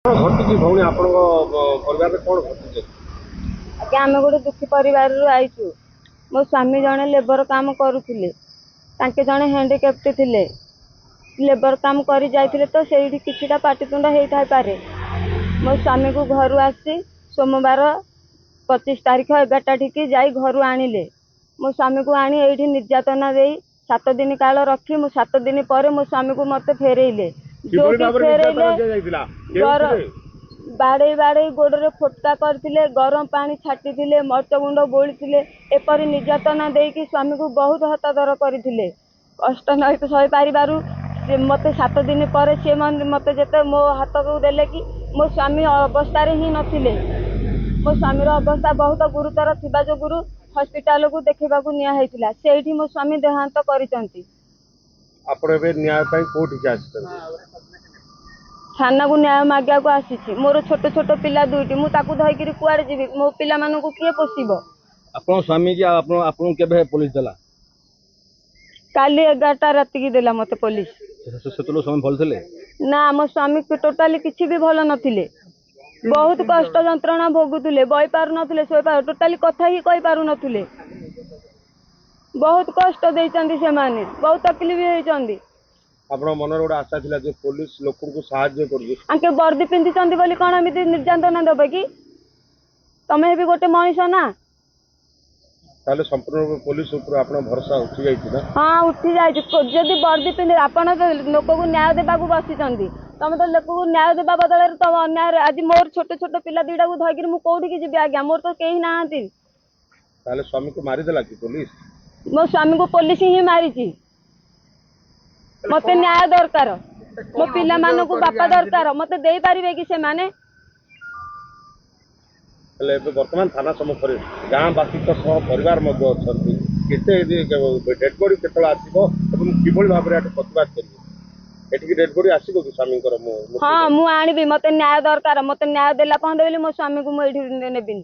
घटी भौणी आप परिवार कौन घटी? आज्ञा आम गोटे दुखी परिवार आईचु। मो स्वामी जड़े लेबर काम करुले, जड़े हैंडिकेप्ट थे, लेबर काम कर जाइए तो से किछिटा पाटितुंड होता पारे। मो स्वामी को घर आसी सोमवार 25 तारीख 11टा ठीक जा घर आनिले। मो स्वामी को आनी ये निर्यातना दे 7 दिन काल रखी मो 7 दिन पर मो स्वामी को मत फेरेले। जो फेरेले बाड़े बाड़े गोड़े फोटका करते, गरम पानी छाटी, मर्च गुंड बोली एपरी निर्यातना देकी स्वामी को बहुत हतादर करते। कष्ट नहीं सही पार मत 7 दिन पर सी मत जिते मो हाथ को देले कि मो स्वामी अवस्था ही नथिले। मो स्वामी अवस्था बहुत गुरुतर थिबा जो गुरु हॉस्पिटल को देखा निया से मो स्वामी देहांत करिसंती। थाना को न्याय मागिया को आसी। मोर छोट छोट पिला दुईटी मुझे धरिकी कुआड़े जीवी? मो पिला मानू किए पोषिब? आपन स्वामी की पुलिस देला काली 11टा राति की देला मत पुलिस। समय भल थे ना मो स्वामी टोटाली किसी भी भल नथिले। बहुत कष्ट जंत्रणा भोगुले, बई पार नथिले, सोई पार टोटाली कथा ही कहि पारु नथिले। बहुत कष्ट देइचंदी से माने, बहुत तकलीफ होइचंदी। आपन मन गोटे आशा थिला जे पुलिस लोक को सहायता करबे। आके वर्दी पिंधिचंदी बोली कोन एमिति निर्यातना देबे कि? तमे भी गोटे मनीष ना। ताले संपूर्ण पुलिस ऊपर आपन भरोसा उठी जाइछि ना? हां उठी जाइछि। जदि वर्दी पिंधि आपन लोक को न्याय देबा को बसिचंदी, तमे तो लोक को न्याय देबा बदले तो अन्याय। आज मोर छोट छोट पिला दीडा को धगिर मु कोठी की जिबि? आज्ञा मोर तो केही नाहंती। ताले स्वामी को मारि देला कि पुलिस? मो स्वामी को पुलिस ही मारिछि। मते न्याय दरकार, मो पिला मानो को बापा दरकार, मते देई परिबे कि से माने? वर्तमान थाना सम्मुखें गाँववासी परिवार केते डेड बॉडी केतला आसीबो एवं किभଳି भाबरे प्रतिवाद करिवे? एटिकी डेड बॉडी आसीबो कि स्वामींकर? हां मु आनिबी। मते न्याय दरकार, मते न्याय देला कहंदे बोली मो स्वामी को मु एठी नेबिनी।